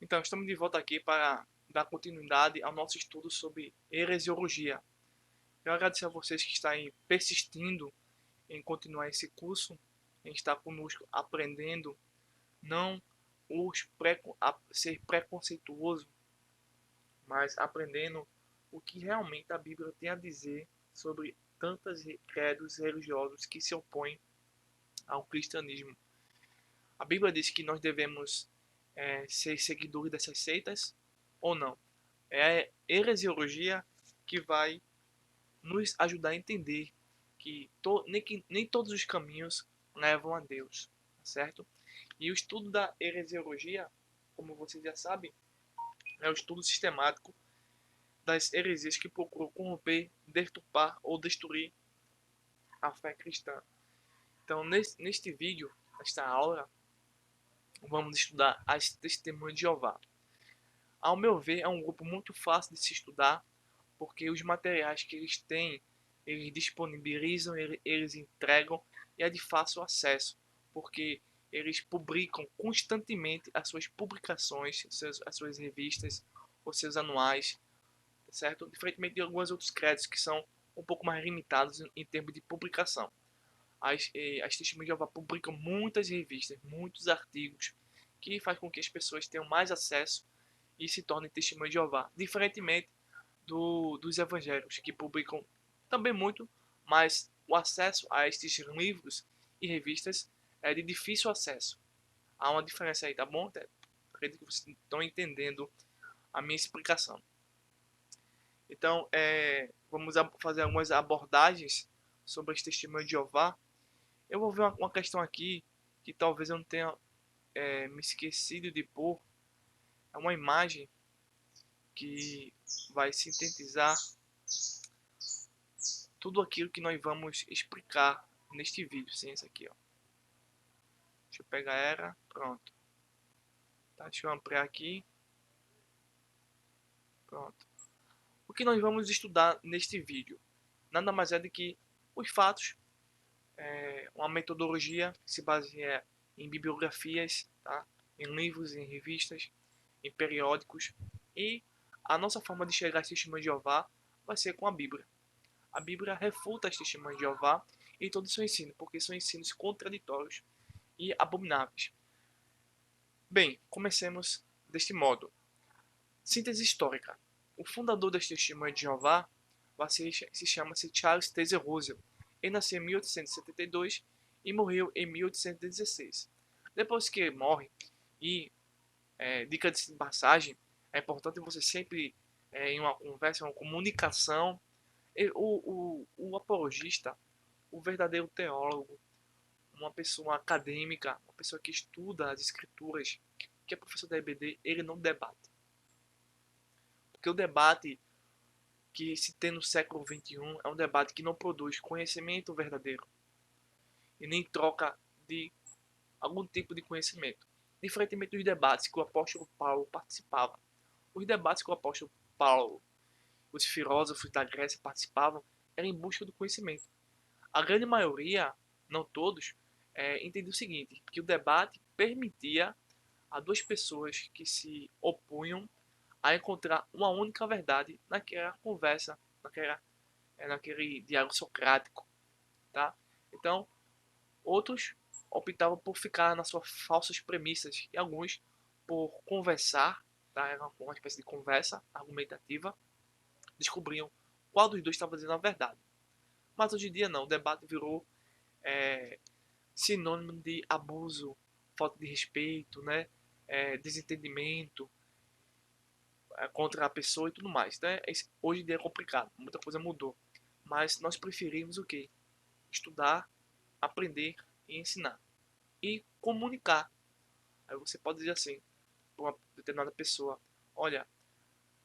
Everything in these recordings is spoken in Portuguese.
Então, estamos de volta aqui para dar continuidade ao nosso estudo sobre heresiologia. Eu agradeço a vocês que estão persistindo em continuar esse curso, em estar conosco aprendendo, não a ser preconceituoso, mas aprendendo o que realmente a Bíblia tem a dizer sobre tantos credos religiosos que se opõem ao cristianismo. A Bíblia diz que nós devemos ser seguidores dessas seitas ou não. É a heresiologia que vai nos ajudar a entender nem todos os caminhos levam a Deus, certo? E o estudo da heresiologia, como vocês já sabem, é o estudo sistemático das heresias que procuram corromper, deturpar ou destruir a fé cristã. Então, neste vídeo, nesta aula, vamos estudar as testemunhas de Jeová. Ao meu ver, é um grupo muito fácil de se estudar, porque os materiais que eles têm, eles disponibilizam, eles entregam e é de fácil acesso, porque eles publicam constantemente as suas publicações, as suas revistas, os seus anuais, certo? Diferentemente de alguns outros créditos que são um pouco mais limitados em termos de publicação. As Testemunhas de Jeová publicam muitas revistas, muitos artigos, que faz com que as pessoas tenham mais acesso e se tornem Testemunhas de Jeová. Diferentemente dos evangelhos, que publicam também muito, mas o acesso a estes livros e revistas é de difícil acesso. Há uma diferença aí, tá bom? Acredito que vocês estão entendendo a minha explicação. Então, vamos fazer algumas abordagens sobre as testemunhas de Jeová. Eu vou ver uma questão aqui que talvez eu não tenha me esquecido de pôr. É uma imagem que vai sintetizar tudo aquilo que nós vamos explicar neste vídeo. Sim, esse aqui, ó. Deixa eu pegar ela. Pronto. Tá, deixa eu ampliar aqui. Pronto. O que nós vamos estudar neste vídeo? Nada mais é do que os fatos, uma metodologia que se baseia em bibliografias, tá? Em livros, em revistas, em periódicos. E a nossa forma de chegar às testemunhas de Jeová vai ser com a Bíblia. A Bíblia refuta as testemunhas de Jeová e todo o seu ensino, porque são ensinos contraditórios e abomináveis. Bem, comecemos deste modo. Síntese histórica. O fundador das Testemunhas de Jeová se chama-se Charles Taze Russell. Ele nasceu em 1872 e morreu em 1816. Depois que ele morre, e dica de passagem, é importante você sempre, em uma conversa, uma comunicação, o apologista, o verdadeiro teólogo, uma pessoa acadêmica, uma pessoa que estuda as escrituras, que é professor da EBD, ele não debate. Porque o debate que se tem no século XXI é um debate que não produz conhecimento verdadeiro e nem troca de algum tipo de conhecimento. Diferentemente dos debates que o apóstolo Paulo participava. Os debates que o apóstolo Paulo, os filósofos da Grécia participavam, eram em busca do conhecimento. A grande maioria, não todos, entendia o seguinte, que o debate permitia a duas pessoas que se opunham a encontrar uma única verdade naquela conversa, naquele diálogo socrático, tá? Então, outros optavam por ficar nas suas falsas premissas e alguns por conversar, tá? Era uma espécie de conversa argumentativa, descobriam qual dos dois estava dizendo a verdade. Mas hoje em dia não, o debate virou é, sinônimo de abuso, falta de respeito, né? Desentendimento contra a pessoa e tudo mais. Né? Hoje em dia é complicado, muita coisa mudou. Mas nós preferimos o quê? Estudar, aprender e ensinar. E comunicar. Aí você pode dizer assim para uma determinada pessoa: olha,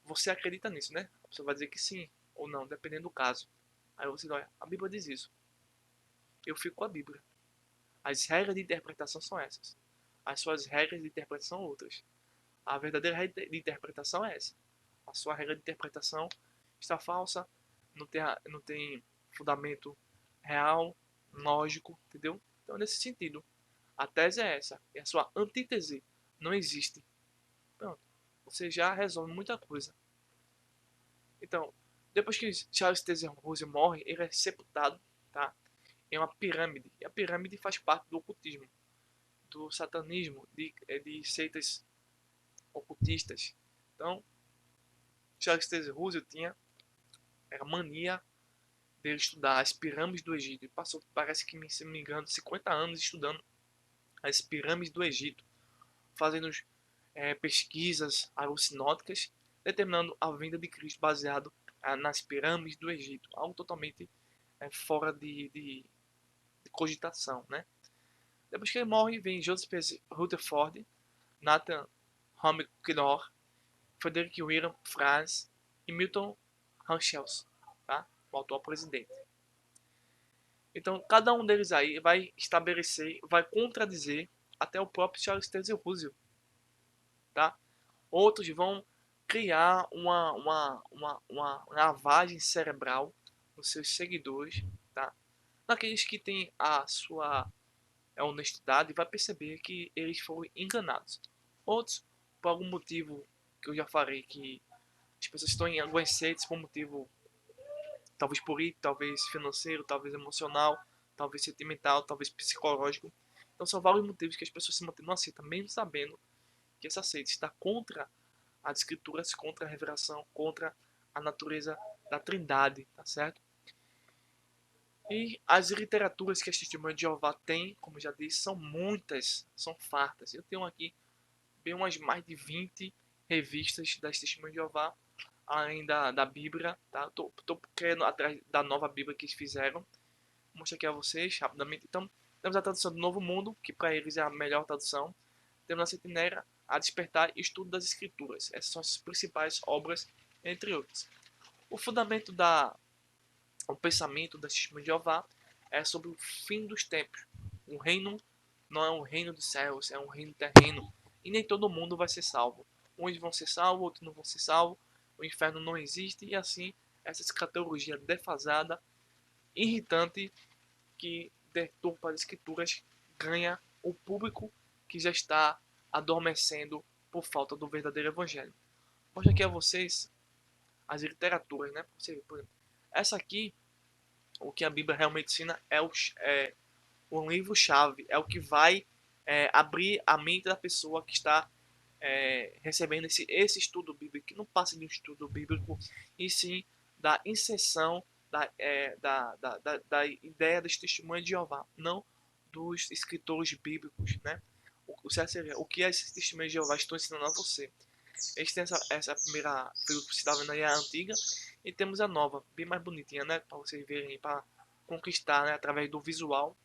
você acredita nisso, né? A pessoa vai dizer que sim ou não, dependendo do caso. Aí você diz: olha, a Bíblia diz isso. Eu fico com a Bíblia. As regras de interpretação são essas. As suas regras de interpretação são outras. A verdadeira regra de interpretação é essa. A sua regra de interpretação está falsa, não tem fundamento real, lógico, entendeu? Então, nesse sentido, a tese é essa. E a sua antítese não existe. Pronto. você já resolve muita coisa. Então, depois que Charles Taze Russell morre, ele é sepultado, tá? Em uma pirâmide. E a pirâmide faz parte do ocultismo, do satanismo, de seitas ocultistas. Então, Charles Taze Russell tinha a mania de estudar as pirâmides do Egito. E passou, parece que, se não me engano, 50 anos estudando as pirâmides do Egito, fazendo pesquisas alucinóticas, determinando a vinda de Cristo baseado nas pirâmides do Egito. Algo totalmente fora de cogitação, né? Depois que ele morre, vem Joseph Rutherford, Nathan Hame-Knorr, Frederick William Franz e Milton Ranchels, tá? O atual presidente. Então, cada um deles aí vai estabelecer, vai contradizer até o próprio Charles Taze Russell, tá? Outros vão criar uma lavagem cerebral nos seus seguidores, tá? Naqueles que têm a sua honestidade, vai perceber que eles foram enganados. Outros, por algum motivo que eu já falei, que as pessoas estão em alguns seitas por motivo talvez político, talvez financeiro, talvez emocional, talvez sentimental, talvez psicológico. Então são vários motivos que as pessoas se mantêm numa seita, mesmo sabendo que essa seita está contra as escrituras, contra a revelação, contra a natureza da Trindade, tá certo? E as literaturas que as Testemunhas de Jeová têm, como já disse, são muitas, são fartas. Eu tenho aqui bem umas mais de 20 revistas das Testemunhas de Jeová, além da Bíblia, tá? Tô querendo atrás da nova Bíblia que eles fizeram. Vou mostrar aqui a vocês rapidamente. Então, temos a tradução do Novo Mundo, que para eles é a melhor tradução. Temos a Sentinela, a Despertar e Estudo das Escrituras. Essas são as principais obras, entre outras. O fundamento o pensamento da Testemunha de Jeová é sobre o fim dos tempos. O reino não é um reino dos céus, é um reino terreno. E nem todo mundo vai ser salvo. Uns vão ser salvos, outros não vão ser salvos. O inferno não existe. E assim, essa escatologia defasada, irritante, que deturpa as escrituras, ganha o público que já está adormecendo por falta do verdadeiro evangelho. Mostro aqui a vocês as literaturas, né? Por exemplo, essa aqui, o que a Bíblia realmente ensina é o livro-chave, é o que vai abrir a mente da pessoa que está recebendo esse estudo bíblico, que não passa de um estudo bíblico, e sim da inserção da ideia dos testemunhos de Jeová, não dos escritores bíblicos, né? O que as testemunhas de Jeová estão ensinando a você. Eles têm essa primeira figura que você está vendo aí, a antiga, e temos a nova, bem mais bonitinha, né? Para vocês verem, para conquistar, né? Através do visual,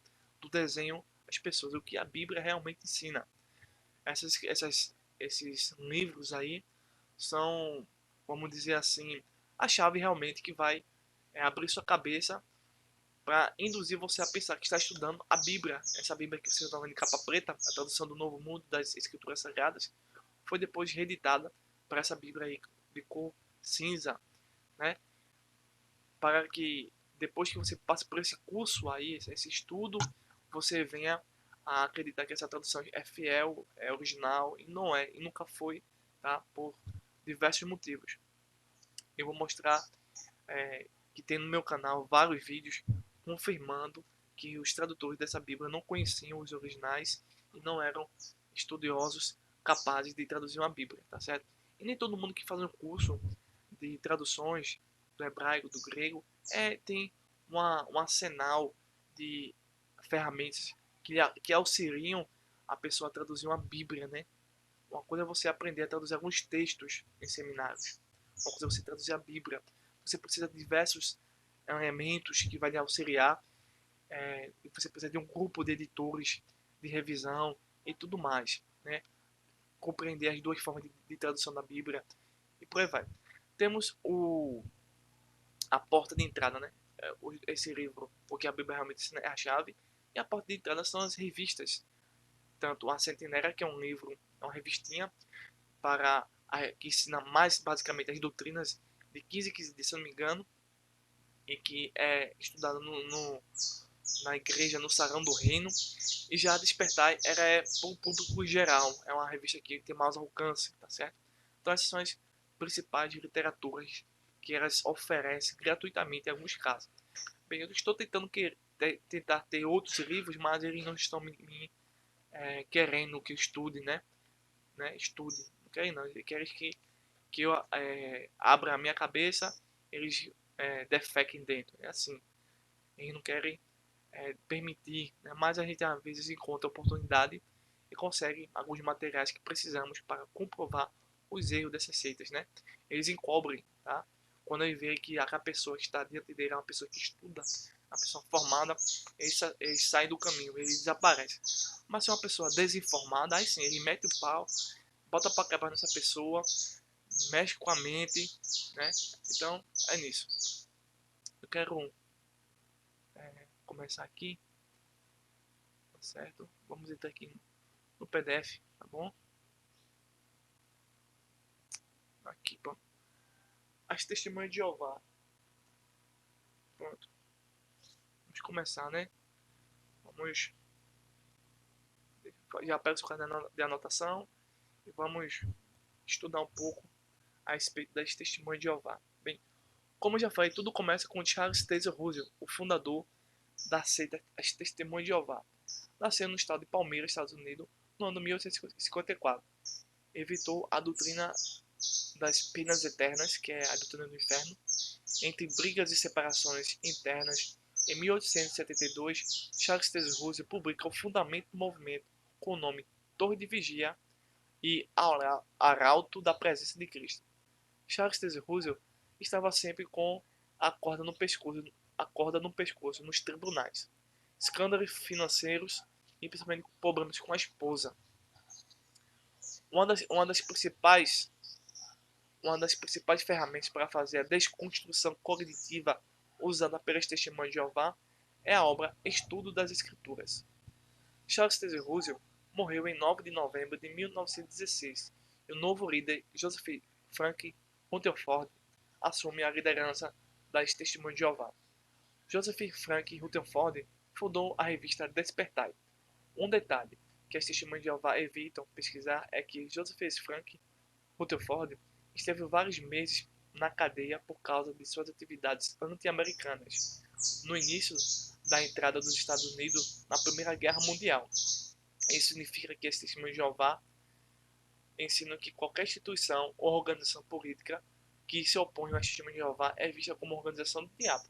do desenho, as pessoas, o que a Bíblia realmente ensina. Esses livros aí são, vamos dizer assim, a chave realmente que vai abrir sua cabeça para induzir você a pensar que está estudando a Bíblia. Essa Bíblia que você está vendo de capa preta, a tradução do Novo Mundo das Escrituras Sagradas, foi depois reeditada para essa Bíblia aí de cor cinza, né? Para que depois que você passe por esse curso aí, esse estudo, você venha a acreditar que essa tradução é fiel, é original, e não é, e nunca foi, tá? Por diversos motivos. Eu vou mostrar que tem no meu canal vários vídeos confirmando que os tradutores dessa Bíblia não conheciam os originais e não eram estudiosos capazes de traduzir uma Bíblia, tá certo? E nem todo mundo que faz um curso de traduções do hebraico, do grego, tem um arsenal de ferramentas que auxiliam a pessoa a traduzir uma Bíblia, né? Uma coisa é você aprender a traduzir alguns textos em seminários. Uma coisa é você traduzir a Bíblia. Você precisa de diversos elementos que vai lhe auxiliar. Você precisa de um grupo de editores, de revisão e tudo mais, né? Compreender as duas formas de tradução da Bíblia e por aí vai. Temos a porta de entrada, né? Esse livro, porque a Bíblia realmente é a chave, e a porta de entrada são as revistas. Tanto a Sentinela, que é um livro, é uma revistinha que ensina mais basicamente as doutrinas de 15 em 15 dias, se eu não me engano, e que é estudada na igreja, no Sarão do Reino. E já a Despertar é para o público geral, é uma revista que tem mais alcance, tá certo? Então essas são as principais literaturas que elas oferecem gratuitamente em alguns casos. Bem, eu estou tentando tentar ter outros livros, mas eles não estão me querendo que eu estude, né? Estude, não querem não, eles querem que eu abra a minha cabeça, eles defequem dentro, é assim, eles não querem permitir, né? Mas a gente às vezes encontra oportunidade e consegue alguns materiais que precisamos para comprovar os erros dessas seitas, né? Eles encobrem, tá? Quando eles veem que a pessoa que está diante dele é uma pessoa que estuda, uma pessoa formada, eles saem do caminho, eles desaparecem. Mas se é uma pessoa desinformada, aí sim, ele mete o pau, bota para quebrar nessa pessoa, mexe com a mente, né? Então, é nisso. Eu quero começar aqui, tá certo? Vamos entrar aqui no PDF, tá bom? Aqui, pronto. As testemunhas de Jeová. Pronto. Vamos começar, né? Vamos. Já pega o seu caderno de anotação e vamos estudar um pouco a respeito das testemunhas de Jeová. Bem, como eu já falei, tudo começa com Charles Taze Russell, o fundador da seita As Testemunhas de Jeová. Nasceu no estado de Palmeiras, Estados Unidos, no ano de 1854. Evitou a doutrina das penas eternas, que é a doutrina do inferno, entre brigas e separações internas. Em 1872, Charles Taze Russell publica o fundamento do movimento com o nome Torre de Vigia e Arauto da Presença de Cristo. Charles Taze Russell estava sempre com a corda no pescoço nos tribunais, escândalos financeiros e principalmente problemas com a esposa. Uma das principais ferramentas para fazer a desconstrução cognitiva usada pelas testemunhas de Jeová é a obra Estudo das Escrituras. Charles Taze Russell morreu em 9 de novembro de 1916 e o novo líder Joseph Frank Rutherford assume a liderança das testemunhas de Jeová. Joseph Frank Rutherford fundou a revista Despertai. Um detalhe que as testemunhas de Jeová evitam pesquisar é que Joseph Frank Rutherford esteve vários meses na cadeia por causa de suas atividades anti-americanas no início da entrada dos Estados Unidos na Primeira Guerra Mundial. Isso significa que as testemunhas de Jeová ensinam que qualquer instituição ou organização política que se opõe às testemunhas de Jeová é vista como organização do diabo.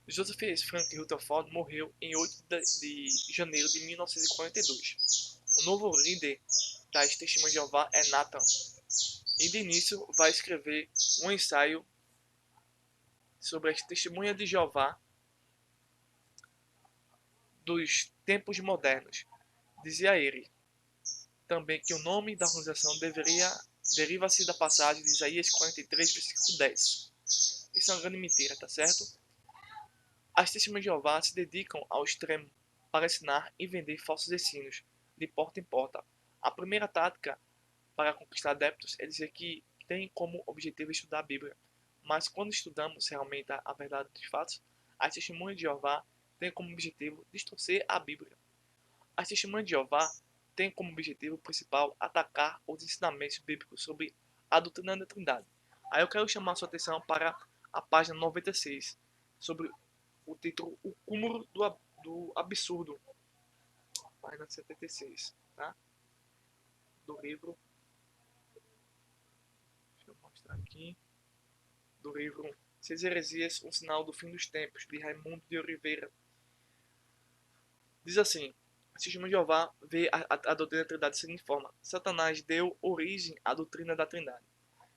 Joseph Frank Rutherford morreu em 8 de janeiro de 1942. O novo líder das testemunhas de Jeová é Nathan. E de início vai escrever um ensaio sobre as testemunhas de Jeová dos tempos modernos. Dizia ele também que o nome da organização deriva-se da passagem de Isaías 43, versículo 10. Isso é uma grande mentira, tá certo? As testemunhas de Jeová se dedicam ao extremo para ensinar e vender falsos ensinos, de porta em porta. A primeira tática para conquistar adeptos é dizer que tem como objetivo estudar a Bíblia. Mas quando estudamos realmente a verdade dos fatos, as testemunhas de Jeová têm como objetivo distorcer a Bíblia. As testemunhas de Jeová têm como objetivo principal atacar os ensinamentos bíblicos sobre a doutrina da Trindade. Aí eu quero chamar a sua atenção para a página 96, sobre o título O Cúmulo do Absurdo, página 76, tá? Do livro, deixa eu mostrar aqui, do livro Seis Heresias, um Sinal do Fim dos Tempos, de Raimundo de Oliveira. Diz assim: o Testemunho de Jeová vê a doutrina da Trindade seguinte forma: Satanás deu origem à doutrina da Trindade.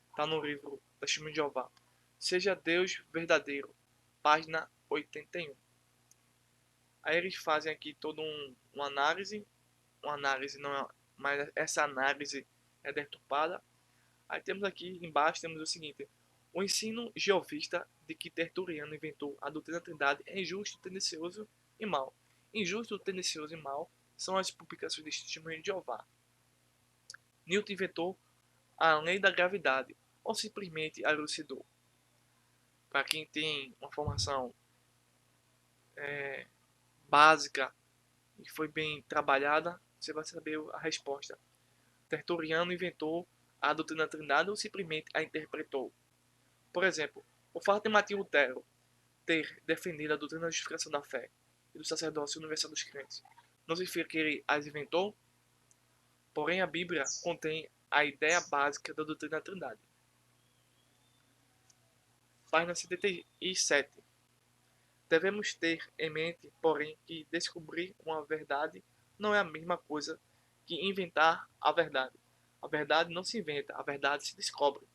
Está no livro Testemunho de Jeová. Seja Deus verdadeiro, página 81. Aí eles fazem aqui toda uma análise não é, mas essa análise é deturpada. Aí temos aqui embaixo temos o seguinte: o ensino jeovista de que Tertuliano inventou a doutrina da Trindade é injusto, tendencioso e mau. Injusto, tendencioso e mau são as publicações de Testemunho de Jeová. Newton inventou a lei da gravidade, ou simplesmente a elucidou. Para quem tem uma formação básica e foi bem trabalhada, você vai saber a resposta. Tertuliano inventou a doutrina da Trindade ou simplesmente a interpretou? Por exemplo, o fato de Martinho Lutero ter defendido a doutrina da justificação da fé e do sacerdócio universal dos crentes não significa que ele as inventou? Porém, a Bíblia contém a ideia básica da doutrina da Trindade. Página 77. Devemos ter em mente, porém, que descobrir uma verdade não é a mesma coisa que inventar a verdade. A verdade não se inventa, a verdade se descobre.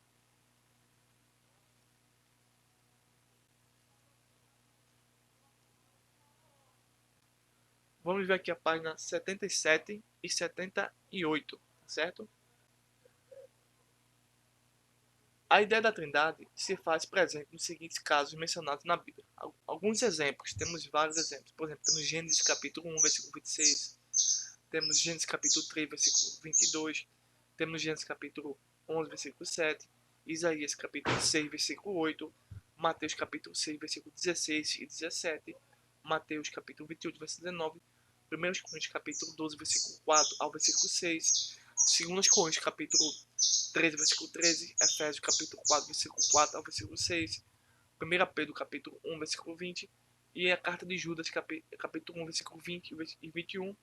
Vamos ver aqui a página 77 e 78, certo? A ideia da Trindade se faz presente nos seguintes casos mencionados na Bíblia. Alguns exemplos, temos vários exemplos. Por exemplo, temos Gênesis capítulo 1, versículo 26. Temos Gênesis capítulo 3, versículo 22. Temos Gênesis capítulo 11, versículo 7. Isaías capítulo 6, versículo 8. Mateus capítulo 6, versículo 16 e 17. Mateus capítulo 28, versículo 19. 1 Coríntios capítulo 12, versículo 4 ao versículo 6. 2 Coríntios capítulo 13, versículo 13. Efésios capítulo 4, versículo 4 ao versículo 6. 1 Pedro capítulo 1, versículo 20. E a carta de Judas capítulo 1, versículo 20 e 21.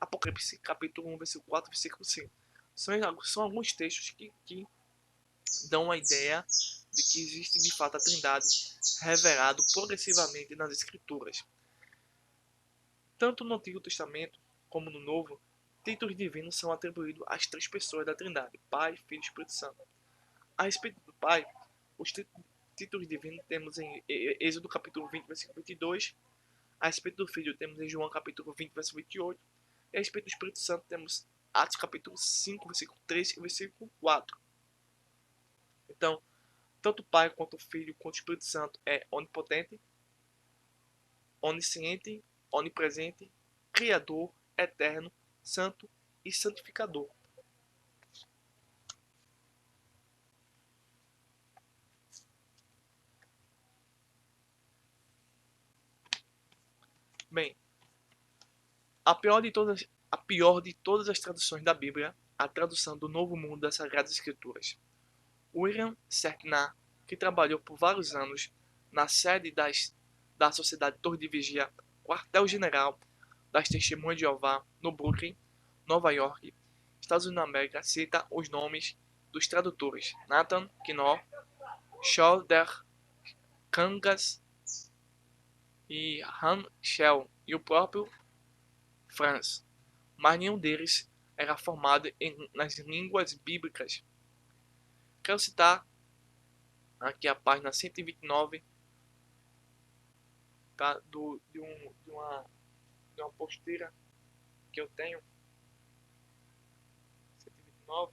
Apocalipse capítulo 1, versículo 4, versículo 5. São alguns textos que dão a ideia de que existe de fato a Trindade revelado progressivamente nas Escrituras. Tanto no Antigo Testamento como no Novo, títulos divinos são atribuídos às três pessoas da Trindade, Pai, Filho e Espírito Santo. A respeito do Pai, os títulos divinos temos em Êxodo capítulo 20, versículo 22. A respeito do Filho temos em João capítulo 20, versículo 28. E a respeito do Espírito Santo temos Atos capítulo 5, versículo 3 e versículo 4. Então, tanto o Pai quanto o Filho quanto o Espírito Santo é onipotente, onisciente, onipresente, criador, eterno, santo e santificador. Bem, a pior de todas as traduções da Bíblia, a tradução do Novo Mundo das Sagradas Escrituras. William Shatner, que trabalhou por vários anos na sede da Sociedade Torre de Vigia, quartel-general das Testemunhas de Jeová, no Brooklyn, Nova York, Estados Unidos da América, cita os nomes dos tradutores Nathan Knorr, Schroeder, Kangas e Han Schell e o próprio Franz, mas nenhum deles era formado nas línguas bíblicas. Quero citar aqui a página 129, tá, de uma postura que eu tenho, 129.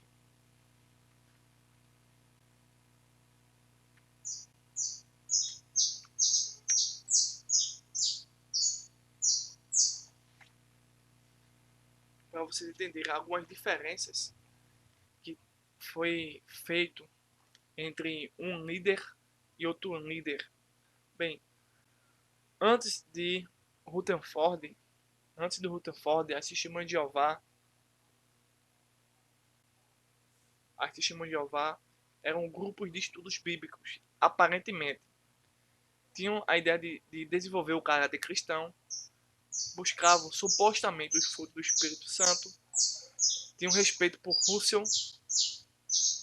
Para vocês entenderem algumas diferenças que foi feito entre um líder e outro líder. Bem, antes de Rutherford, as Testemunhas de Jeová, eram grupos de estudos bíblicos, aparentemente. Tinham a ideia de desenvolver o caráter cristão, buscavam supostamente os frutos do Espírito Santo, tinham respeito por Russell.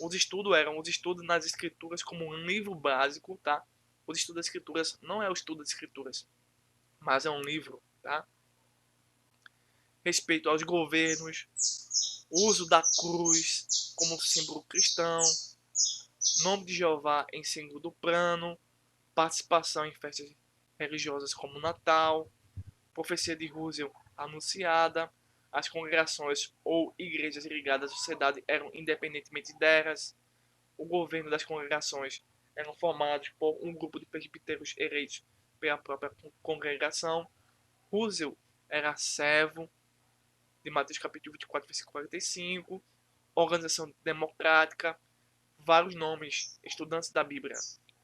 Os estudos nas escrituras como um livro básico, tá? Os estudos das escrituras não é o estudo das escrituras, mas é um livro, tá? Respeito aos governos, uso da cruz como símbolo cristão, nome de Jeová em segundo plano, participação em festas religiosas como Natal, profecia de Russell anunciada, as congregações ou igrejas ligadas à sociedade eram independentemente delas, o governo das congregações eram formados por um grupo de presbíteros eleitos pela própria congregação. Russell era servo de Mateus capítulo 24, versículo 45, organização democrática, vários nomes, estudantes da Bíblia.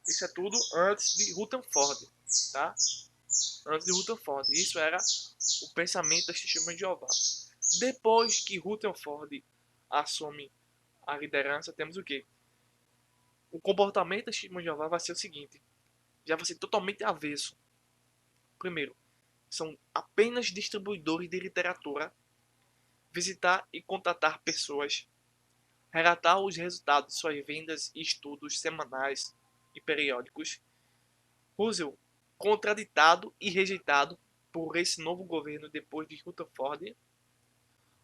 Isso é tudo antes de Rutherford, tá? Antes de Rutherford. Isso era o pensamento das Testemunhas de Jeová. Depois que Rutherford assume a liderança, temos o quê? O comportamento da testemunha de Jeová vai ser o seguinte, já vai ser totalmente avesso. Primeiro, são apenas distribuidores de literatura, visitar e contatar pessoas, relatar os resultados de suas vendas e estudos semanais e periódicos. Russell, contraditado e rejeitado por esse novo governo depois de Rutherford.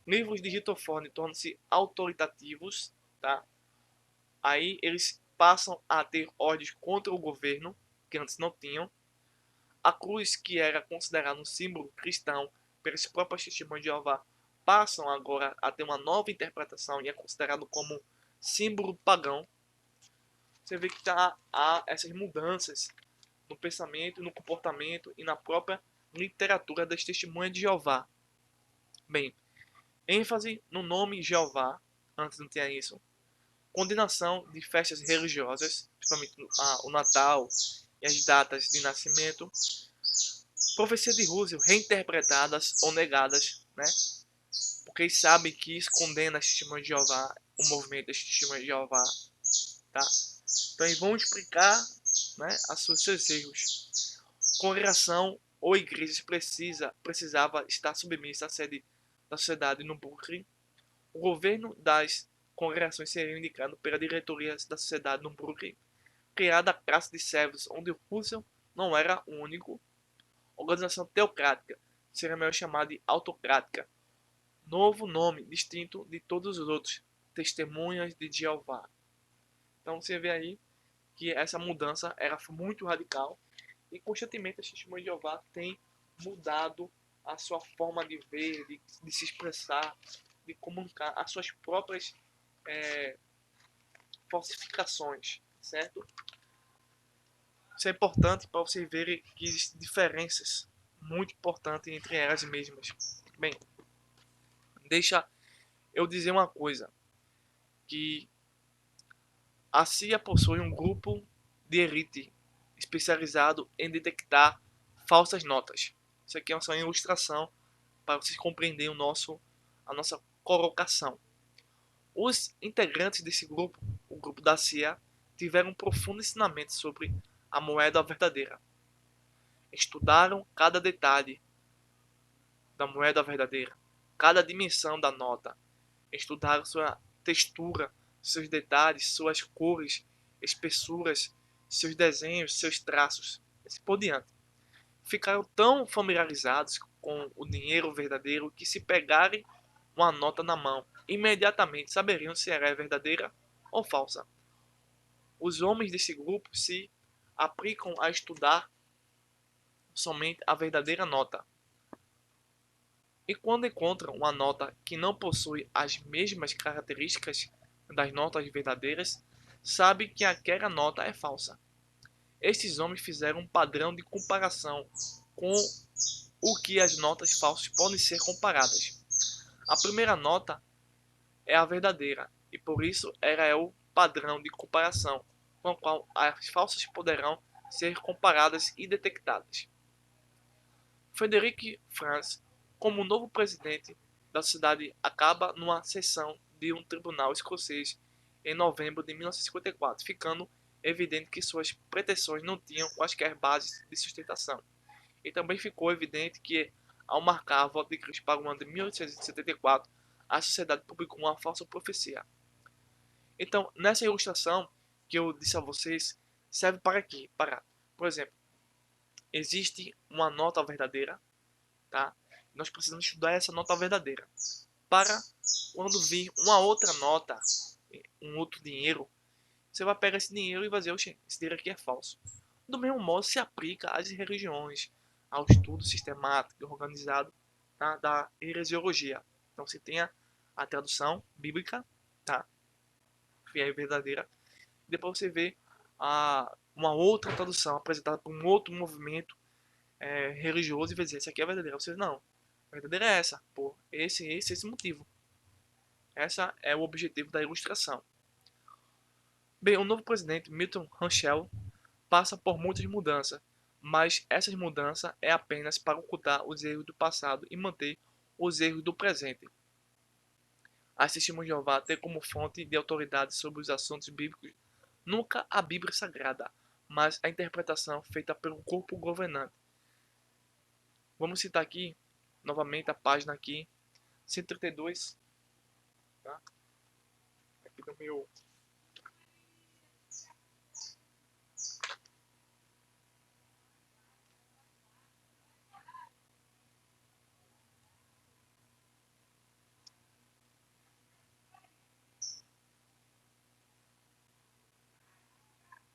Livros de Rutherford tornam-se autoritativos, tá? Aí eles passam a ter ordens contra o governo, que antes não tinham. A cruz, que era considerada um símbolo cristão pelos próprios testemunhos de Jeová, passam agora a ter uma nova interpretação e é considerado como símbolo pagão. Você vê que há essas mudanças no pensamento, no comportamento e na própria literatura das testemunhas de Jeová. Bem, ênfase no nome Jeová, antes não tinha isso. Condenação de festas religiosas, principalmente o Natal e as datas de nascimento. Profecia de Russell reinterpretadas ou negadas, né? Porque eles sabem que isso condena as testemunhas de Jeová, o movimento das testemunhas de Jeová, tá? Então eles vão explicar, né, seus erros. Congregação ou igreja precisava estar submissa à sede da sociedade no Brooklyn. O governo das congregações seria indicado pela diretoria da sociedade no Brooklyn, criada a classe de servos, onde Russell não era o único. Organização teocrática seria melhor chamada de autocrática. Novo nome, distinto de todos os outros, testemunhas de Jeová. Então você vê aí que essa mudança era muito radical e constantemente as testemunhas de Jeová têm mudado a sua forma de ver, de se expressar, de comunicar as suas próprias falsificações, certo? Isso é importante para vocês verem que existem diferenças muito importantes entre elas mesmas. Bem, deixa eu dizer uma coisa, que a CIA possui um grupo de elite especializado em detectar falsas notas. Isso aqui é só uma ilustração para vocês compreenderem a nossa colocação. Os integrantes desse grupo, o grupo da CIA, tiveram um profundo ensinamento sobre a moeda verdadeira. Estudaram cada detalhe da moeda verdadeira, cada dimensão da nota. Estudaram sua textura, seus detalhes, suas cores, espessuras, seus desenhos, seus traços, assim por diante. Ficaram tão familiarizados com o dinheiro verdadeiro que, se pegarem uma nota na mão, imediatamente saberiam se ela é verdadeira ou falsa. Os homens desse grupo se aplicam a estudar somente a verdadeira nota. E quando encontram uma nota que não possui as mesmas características das notas verdadeiras, sabem que aquela nota é falsa. Estes homens fizeram um padrão de comparação com o que as notas falsas podem ser comparadas. A primeira nota é a verdadeira, e por isso ela é o padrão de comparação com o qual as falsas poderão ser comparadas e detectadas. Frederic Franz, como novo presidente da sociedade, acaba numa sessão de um tribunal escocês em novembro de 1954, ficando evidente que suas pretensões não tinham quaisquer bases de sustentação. E também ficou evidente que, ao marcar a volta de Cristo para o ano de 1874, a sociedade publicou uma falsa profecia. Então, nessa ilustração que eu disse a vocês, serve para quê? Para, por exemplo, existe uma nota verdadeira, tá? Nós precisamos estudar essa nota verdadeira. Para quando vir uma outra nota, um outro dinheiro, você vai pegar esse dinheiro e vai dizer, oxe, esse dinheiro aqui é falso. Do mesmo modo se aplica às religiões, ao estudo sistemático e organizado, tá, da heresiologia. Então você tem a tradução bíblica, tá, fiel e verdadeira. Depois você vê uma outra tradução apresentada por um outro movimento religioso e vai dizer, essa aqui é verdadeira. Você diz, não, a verdadeira é essa, por esse motivo. Essa é o objetivo da ilustração. Bem, o novo presidente, Milton Ranchel, passa por muitas mudanças, mas essas mudanças é apenas para ocultar os erros do passado e manter os erros do presente. As testemunhas de Jeová têm como fonte de autoridade sobre os assuntos bíblicos nunca a Bíblia Sagrada, mas a interpretação feita pelo corpo governante. Vamos citar aqui, novamente, a página aqui, 132, tá? Aqui do meu...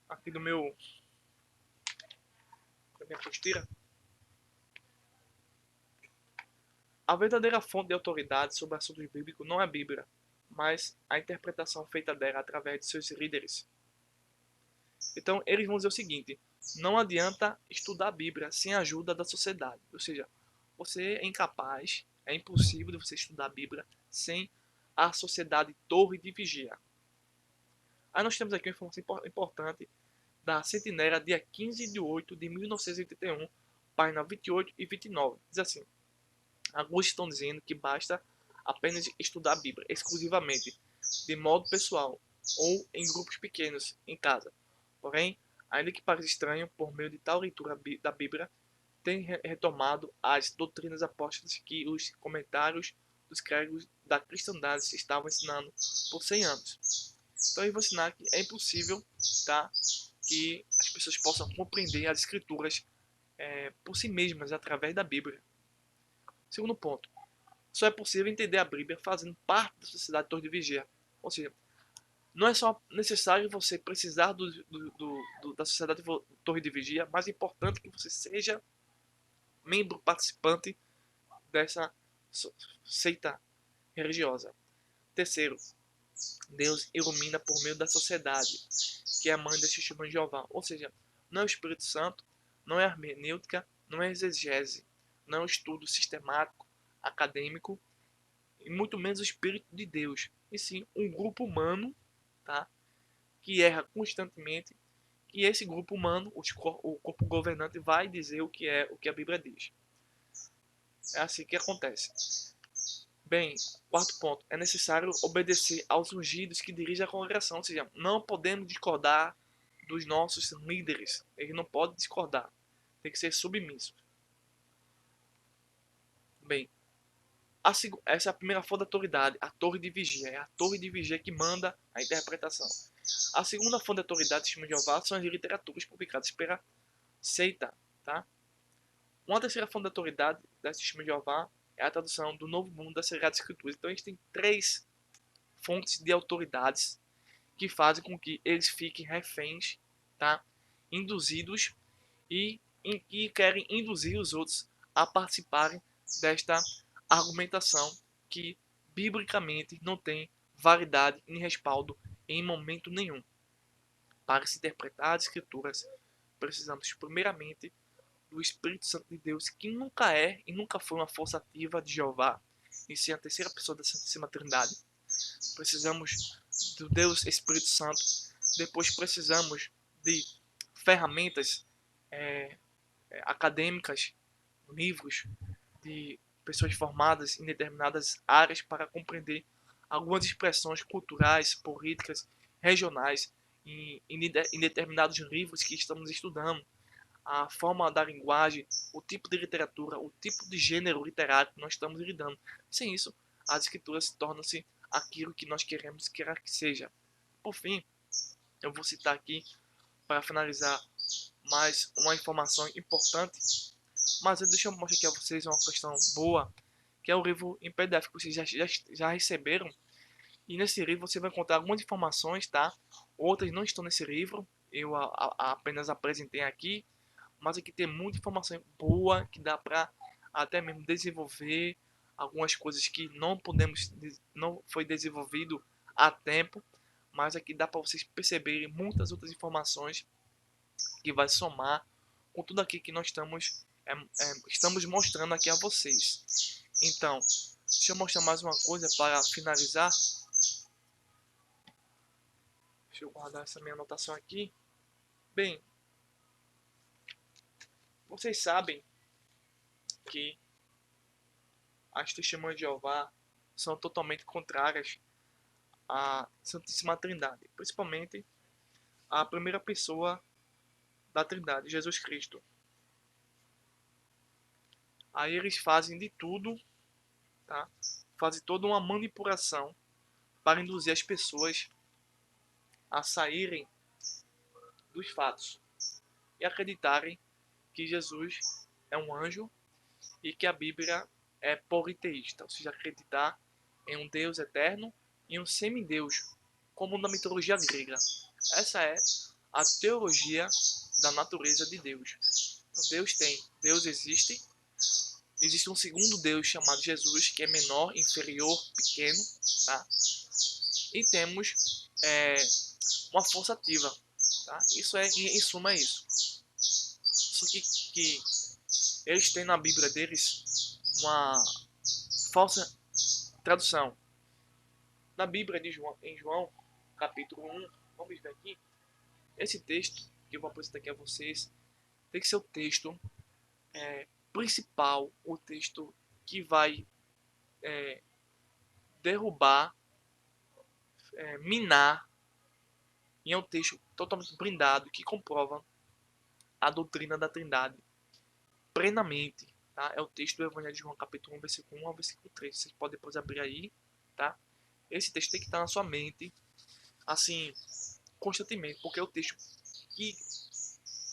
Aqui do meu... da minha postura. A verdadeira fonte de autoridade sobre assuntos bíblicos não é a Bíblia, mas a interpretação feita dela através de seus líderes. Então, eles vão dizer o seguinte: não adianta estudar a Bíblia sem a ajuda da sociedade. Ou seja, você é incapaz, é impossível de você estudar a Bíblia sem a sociedade torre de vigia. Aí nós temos aqui uma informação importante da Sentinela, dia 15 de 8 de 1981, página 28 e 29. Diz assim: alguns estão dizendo que basta apenas estudar a Bíblia exclusivamente, de modo pessoal, ou em grupos pequenos, em casa. Porém, ainda que pareça estranho, por meio de tal leitura da Bíblia, tem retomado as doutrinas apóstolas que os comentários dos clérigos da cristandade estavam ensinando por 100 anos. Então, eu vou ensinar que é impossível, tá, que as pessoas possam compreender as escrituras por si mesmas através da Bíblia. Segundo ponto, só é possível entender a Bíblia fazendo parte da sociedade torre de vigia. Ou seja, não é só necessário você precisar da sociedade torre de vigia, mas é importante que você seja membro participante dessa seita religiosa. Terceiro, Deus ilumina por meio da sociedade, que é a mãe desse testemunho de Jeová. Ou seja, não é o Espírito Santo, não é a hermenêutica, não é a exegese, não é o estudo sistemático, acadêmico, e muito menos o Espírito de Deus. E sim um grupo humano, tá, que erra constantemente, e esse grupo humano, o corpo governante, vai dizer o que a Bíblia diz. É assim que acontece. Bem, quarto ponto, é necessário obedecer aos ungidos que dirigem a congregação, ou seja, não podemos discordar dos nossos líderes, eles não podem discordar, tem que ser submisso. Bem, essa é a primeira fonte da autoridade, a torre de vigia, é a torre de vigia que manda a interpretação. A segunda fonte da autoridade do Testemunho de Jeová são as literaturas publicadas pela seita, tá? Uma terceira fonte da autoridade da Testemunho de Jeová é a tradução do Novo Mundo das Sagradas Escrituras. Então a gente tem três fontes de autoridades que fazem com que eles fiquem reféns, tá? Induzidos e em que querem induzir os outros a participarem desta argumentação que biblicamente não tem validade nem respaldo em momento nenhum. Para se interpretar as escrituras, precisamos primeiramente do Espírito Santo de Deus, que nunca é e nunca foi uma força ativa de Jeová, e sim a terceira pessoa da Santíssima Trindade. Precisamos do Deus Espírito Santo. Depois precisamos de ferramentas acadêmicas, livros de pessoas formadas em determinadas áreas para compreender algumas expressões culturais, políticas, regionais em determinados livros que estamos estudando, a forma da linguagem, o tipo de literatura, o tipo de gênero literário que nós estamos lidando. Sem isso, as escrituras tornam-se aquilo que nós queremos que seja. Por fim, eu vou citar aqui, para finalizar, mais uma informação importante, mas deixa eu mostrar aqui a vocês uma questão boa, que é o livro em PDF que vocês já receberam. E nesse livro você vai encontrar algumas informações, tá? Outras não estão nesse livro, eu apenas apresentei aqui, mas aqui tem muita informação boa que dá para até mesmo desenvolver algumas coisas que não foi desenvolvido a tempo, mas aqui dá para vocês perceberem muitas outras informações que vai somar com tudo aqui que nós estamos mostrando aqui a vocês. Então, deixa eu mostrar mais uma coisa para finalizar. Deixa eu guardar essa minha anotação aqui. Bem, vocês sabem que as testemunhas de Jeová são totalmente contrárias à Santíssima Trindade, principalmente a primeira pessoa da Trindade, Jesus Cristo. Aí eles fazem de tudo, tá? Fazem toda uma manipulação para induzir as pessoas a saírem dos fatos e acreditarem que Jesus é um anjo e que a Bíblia é politeísta, ou seja, acreditar em um Deus eterno e um semideus, como na mitologia grega. Essa é a teologia da natureza de Deus. Então, Deus existe um segundo Deus chamado Jesus, que é menor, inferior, pequeno, tá? E temos uma força ativa, tá? Isso é, em suma, é isso. Só que eles têm na Bíblia deles uma falsa tradução. Na Bíblia de João, em João, capítulo 1, vamos ver aqui, esse texto que eu vou apresentar aqui a vocês tem que ser o texto principal, o texto que vai derrubar, minar, e é um texto totalmente blindado que comprova a doutrina da Trindade plenamente. Tá? É o texto do Evangelho de João, capítulo 1, versículo 1 ao versículo 3. Vocês podem depois abrir aí, tá? Esse texto tem que estar na sua mente, assim, constantemente, porque é o texto que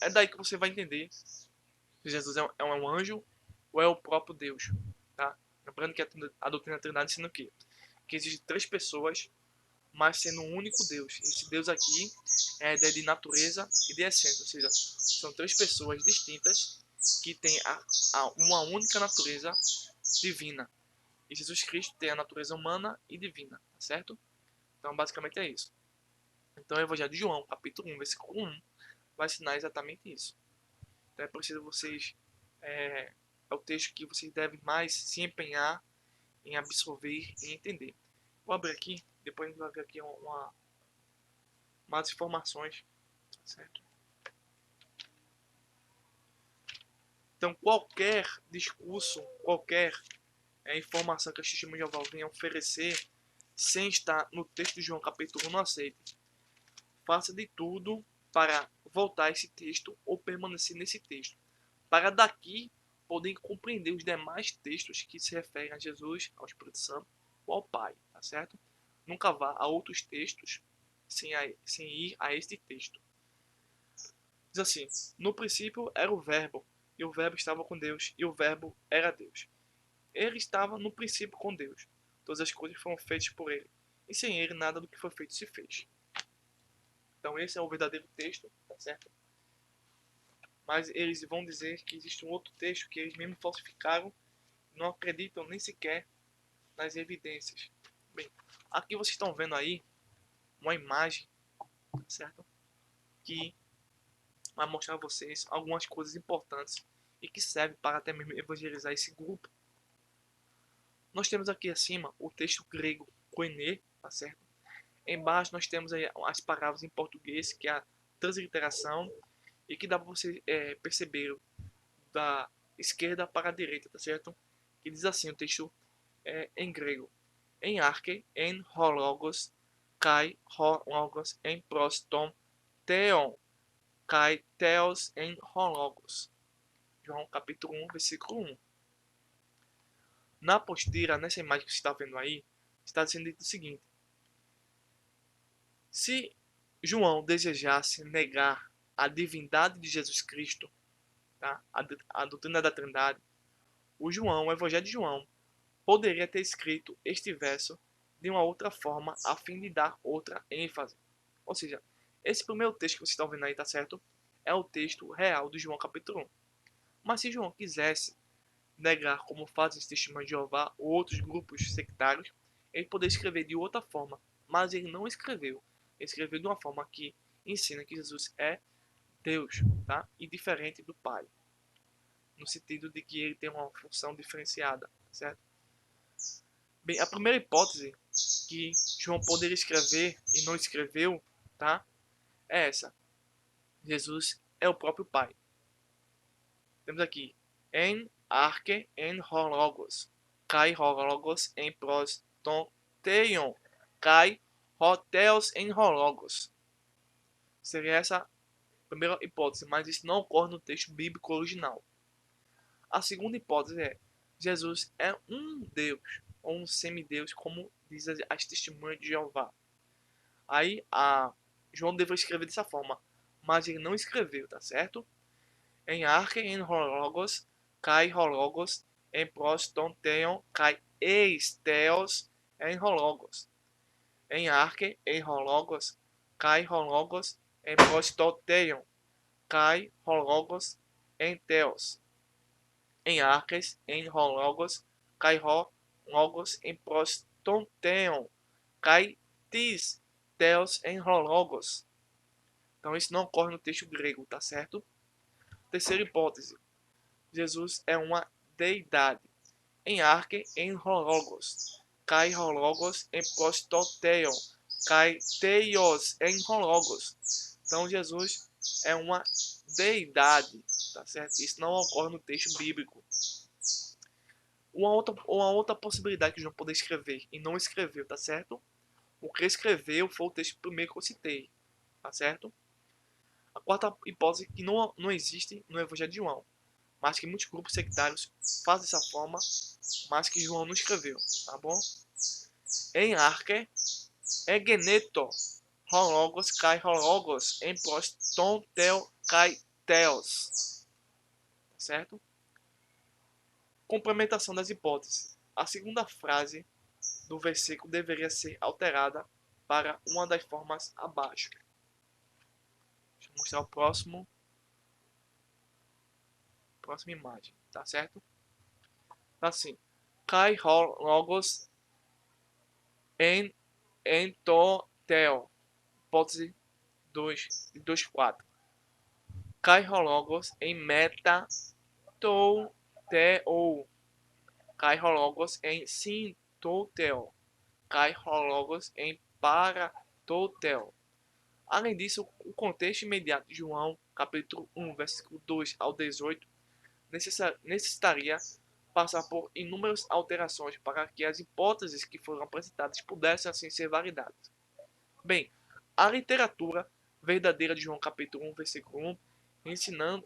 é daí que você vai entender se Jesus é um anjo ou é o próprio Deus, tá? Lembrando que a doutrina da Trindade ensina o quê? Que existem três pessoas, mas sendo um único Deus. Esse Deus aqui é de natureza e de essência, ou seja, são três pessoas distintas que têm uma única natureza divina. E Jesus Cristo tem a natureza humana e divina, tá certo? Então, basicamente é isso. Então, o Evangelho de João, capítulo 1, versículo 1, vai ensinar exatamente isso. Então, é preciso vocês... é o texto que vocês devem mais se empenhar em absorver e entender. Vou abrir aqui, depois a gente vai ver aqui mais informações, certo? Então, qualquer discurso, qualquer informação que a Testemunha de Jeová venha oferecer, sem estar no texto de João capítulo 1, não aceite. Faça de tudo para voltar a esse texto ou permanecer nesse texto, para daqui poder compreender os demais textos que se referem a Jesus, ao Espírito Santo ou ao Pai, tá certo? Nunca vá a outros textos sem ir a este texto. Diz assim: no princípio era o Verbo, e o Verbo estava com Deus, e o Verbo era Deus. Ele estava no princípio com Deus. Todas as coisas foram feitas por ele, e sem ele nada do que foi feito se fez. Então esse é o verdadeiro texto, tá certo? Mas eles vão dizer que existe um outro texto que eles mesmo falsificaram, não acreditam nem sequer nas evidências. Bem, aqui vocês estão vendo aí uma imagem, tá certo? Que vai mostrar a vocês algumas coisas importantes e que serve para até mesmo evangelizar esse grupo. Nós temos aqui acima o texto grego koiné, tá certo? Embaixo nós temos aí as palavras em português, que é a transliteração, e que dá para você perceber da esquerda para a direita, tá certo? Que diz assim o texto em grego: em arche, en hologos, kai hologos, en proston, theon, kai theos en hologos. João capítulo 1, versículo 1. Na apostila, nessa imagem que você está vendo aí, está sendo dito o seguinte: se João desejasse negar a divindade de Jesus Cristo, tá? A doutrina da Trindade, o Evangelho de João, poderia ter escrito este verso de uma outra forma a fim de dar outra ênfase. Ou seja, esse primeiro texto que vocês estão vendo aí, tá certo? É o texto real de João capítulo 1. Mas se João quisesse negar como fazem os testemunhos de Jeová ou outros grupos sectários, ele poderia escrever de outra forma, mas ele não escreveu. Ele escreveu de uma forma que ensina que Jesus é Deus, tá? E diferente do Pai, no sentido de que ele tem uma função diferenciada, certo? Bem, a primeira hipótese que João poderia escrever e não escreveu, tá? É essa: Jesus é o próprio Pai. Temos aqui en arche en ho logos, kai ho logos en pros ton teion kai hoteos en logos. Seria essa a primeira hipótese, mas isso não ocorre no texto bíblico original. A segunda hipótese é: Jesus é um Deus, ou um semideus, como diz as testemunhas de Jeová. Aí João deveria escrever dessa forma, mas ele não escreveu, tá certo? Em arche en logos, kai logos, em pros ton teion kai eisteos en logos. Em arche en logos, kai logos, em pros ton teion kai logos en teos. Em arques, em logos, kai logos, em pros ton teion kai tis teos en logos. Então isso não ocorre no texto grego, tá certo? Terceira hipótese: Jesus é uma deidade. Em arque, em logos, kai logos, em postoteion, kai teios, em logos. Então Jesus é uma deidade, tá certo? Isso não ocorre no texto bíblico. Uma outra possibilidade que João poderia escrever e não escreveu, tá certo? O que escreveu foi o texto primeiro que eu citei, tá certo? A quarta hipótese que não existe no Evangelho de João, mas que muitos grupos sectários fazem dessa forma, mas que João não escreveu, tá bom? Em arque, egeneto, logos kai logos, em pros ton tel kai teos, tá certo? Complementação das hipóteses. A segunda frase do versículo deveria ser alterada para uma das formas abaixo. Deixa eu mostrar o próxima imagem, tá certo? Assim, kai logos en entotel, hipótese 2.4. Kai logos em meta tou teo, kai logos em sintoteo, kai logos em paratoteo. Além disso, o contexto imediato de João, capítulo 1, versículo 2 ao 18, necessitaria passar por inúmeras alterações para que as hipóteses que foram apresentadas pudessem assim ser validadas. Bem, a literatura verdadeira de João capítulo 1, versículo 1,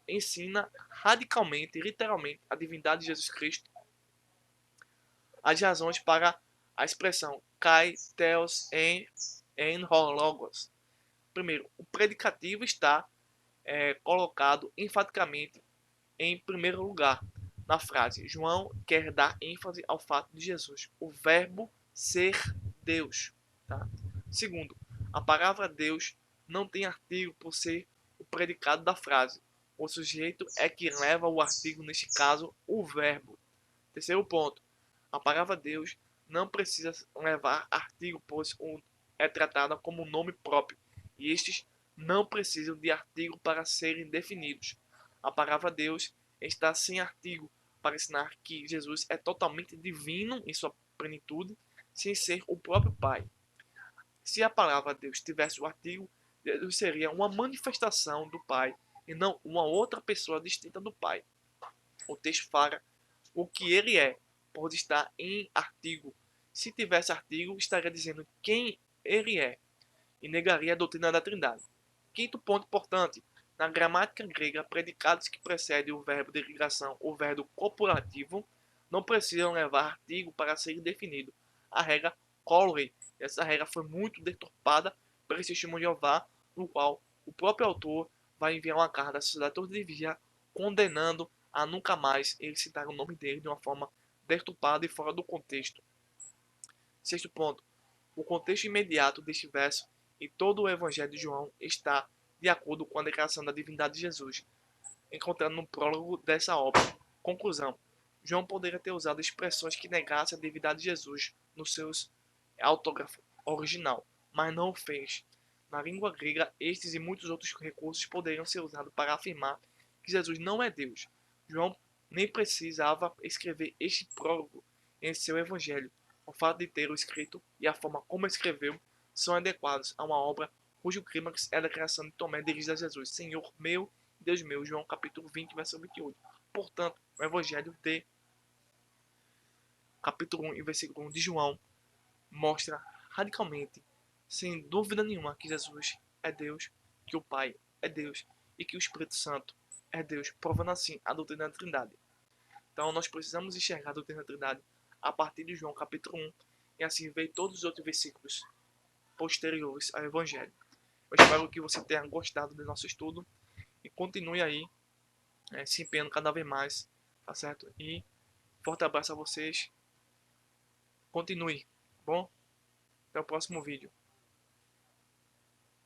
ensina radicalmente, literalmente, a divindade de Jesus Cristo, as razões para a expressão kai theos en logos. Primeiro, o predicativo está colocado enfaticamente em primeiro lugar na frase. João quer dar ênfase ao fato de Jesus, o verbo ser Deus. Tá? Segundo, a palavra Deus não tem artigo por ser o predicado da frase. O sujeito é que leva o artigo, neste caso, o verbo. Terceiro ponto, a palavra Deus não precisa levar artigo, pois é tratada como nome próprio, e estes não precisam de artigo para serem definidos. A palavra Deus está sem artigo para ensinar que Jesus é totalmente divino em sua plenitude, sem ser o próprio Pai. Se a palavra Deus tivesse o artigo, Jesus seria uma manifestação do Pai e não uma outra pessoa distinta do Pai. O texto fala o que ele é, pode estar em artigo. Se tivesse artigo, estaria dizendo quem ele é e negaria a doutrina da Trindade. Quinto ponto importante: na gramática grega, predicados que precedem o verbo de ligação, o verbo copulativo, não precisam levar artigo para ser definido. A regra Coley, essa regra foi muito deturpada pelo testemunho de Jeová, no qual o próprio autor vai enviar uma carta à sociedade todavia condenando a nunca mais ele citar o nome dele de uma forma deturpada e fora do contexto. Sexto ponto: o contexto imediato deste verso e todo o Evangelho de João está de acordo com a declaração da divindade de Jesus, encontrando no prólogo dessa obra. Conclusão: João poderia ter usado expressões que negassem a divindade de Jesus no seu autógrafo original, mas não o fez. Na língua grega, estes e muitos outros recursos poderiam ser usados para afirmar que Jesus não é Deus. João nem precisava escrever este prólogo em seu evangelho. O fato de ter o escrito e a forma como escreveu são adequados a uma obra cujo clímax é a declaração de Tomé dirigida a Jesus: Senhor meu, Deus meu. João capítulo 20, versículo 28. Portanto, o evangelho de capítulo 1 e versículo 1 de João mostra radicalmente, sem dúvida nenhuma, que Jesus é Deus, que o Pai é Deus e que o Espírito Santo é Deus, provando assim a doutrina da Trindade. Então nós precisamos enxergar a doutrina da Trindade a partir de João capítulo 1 e assim ver todos os outros versículos posteriores ao Evangelho. Eu espero que você tenha gostado do nosso estudo e continue aí se empenhando cada vez mais, tá certo? E forte abraço a vocês. Continue, tá bom? Até o próximo vídeo.